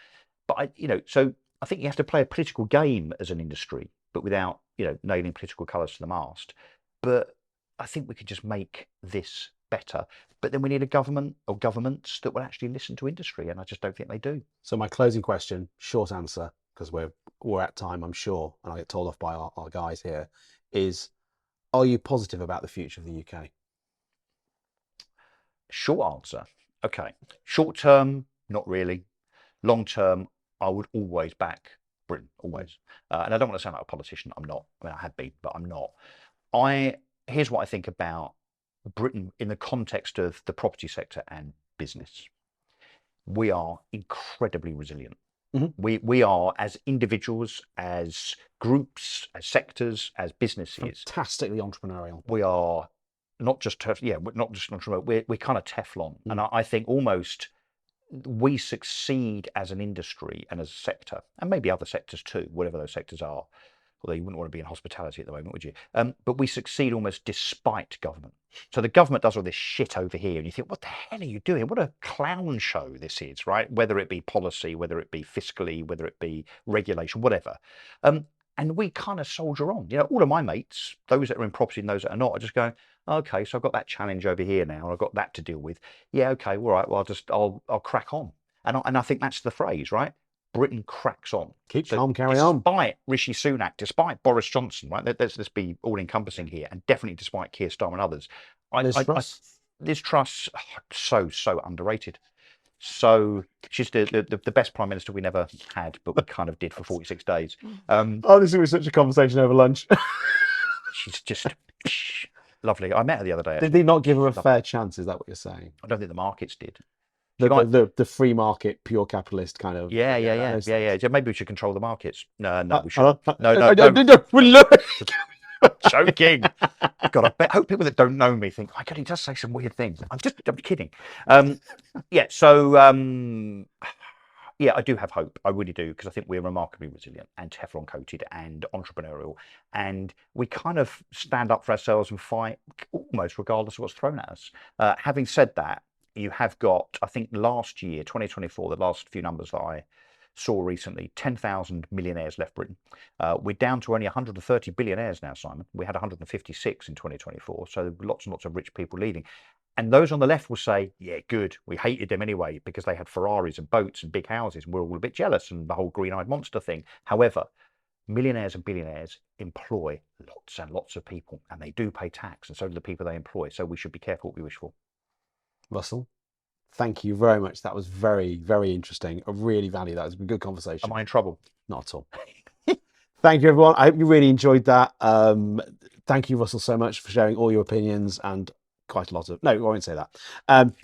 But, you know, so I think you have to play a political game as an industry, but without, you know, nailing political colours to the mast. But I think we could just make this better. But then we need a government or governments that will actually listen to industry, and I just don't think they do. So my closing question, short answer, because we're at time, I'm sure, and I get told off by our guys here, is, are you positive about the future of the UK? Short answer. Okay. Short term, not really. Long term, I would always back Britain, always. And I don't want to sound like a politician. I'm not. I mean, I have been, but I'm not. Here's what I think about Britain in the context of the property sector and business. We are incredibly resilient. Mm-hmm. We are, as individuals, as groups, as sectors, as businesses, fantastically entrepreneurial. We are not just we're not just entrepreneurial. We're kind of Teflon, and I think almost we succeed as an industry and as a sector, and maybe other sectors too, whatever those sectors are. Although you wouldn't want to be in hospitality at the moment, would you? But we succeed almost despite government. So the government does all this shit over here, and you think, what the hell are you doing? What a clown show this is, right? Whether it be policy, whether it be fiscally, whether it be regulation, whatever. And we kind of soldier on. You know, all of my mates, those that are in property and those that are not, are just going, okay, so I've got that challenge over here now, and I've got that to deal with. Yeah, okay, all right, well, I'll crack on. And I think that's the phrase, right? Britain cracks on. Keep calm, carry on. Despite Rishi Sunak, despite Boris Johnson, right? Let's be all-encompassing here, and definitely despite Keir Starmer and others. Liz Truss, so underrated. So she's the best prime minister we never had, but we kind of did for 46 days. Oh, this was such a conversation over lunch. She's just lovely. I met her the other day. Did Actually. they not give her a Lovely. fair chance? Is that what you're saying? I don't think the markets did. The free market, pure capitalist kind of. Yeah. So maybe we should control the markets. No, we should. No, No, don't. joking. God, I hope people that don't know me think, my God, he does say some weird things. I'm kidding. Yeah. So, yeah, I do have hope. I really do, because I think we're remarkably resilient and Teflon coated and entrepreneurial, and we kind of stand up for ourselves and fight almost regardless of what's thrown at us. Having said that, you have got, I think last year, 2024, the last few numbers that I saw recently, 10,000 millionaires left Britain. We're down to only 130 billionaires now, Simon. We had 156 in 2024, so lots and lots of rich people leaving. And those on the left will say, yeah, good, we hated them anyway because they had Ferraris and boats and big houses, and we're all a bit jealous, and the whole green-eyed monster thing. However, millionaires and billionaires employ lots and lots of people, and they do pay tax, and so do the people they employ. So we should be careful what we wish for. Russell, thank you very much. That was very, very interesting. I really value that. It was a good conversation. Am I in trouble? Not at all. Thank you, everyone. I hope you really enjoyed that. Thank you, Russell, so much for sharing all your opinions and quite a lot of... No, I won't say that.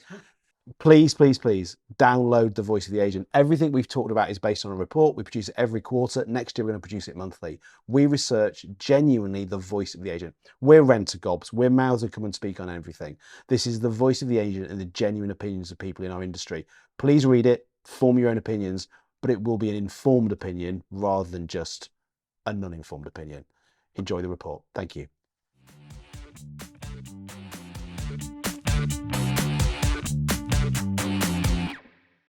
Please, please, please download The Voice of the Agent. Everything we've talked about is based on a report. We produce it every quarter. Next year, we're going to produce it monthly. We research genuinely the voice of the agent. We're rent-a-gobs. We're mouths who come and speak on everything. This is the voice of the agent and the genuine opinions of people in our industry. Please read it, form your own opinions, but it will be an informed opinion rather than just an uninformed opinion. Enjoy the report. Thank you.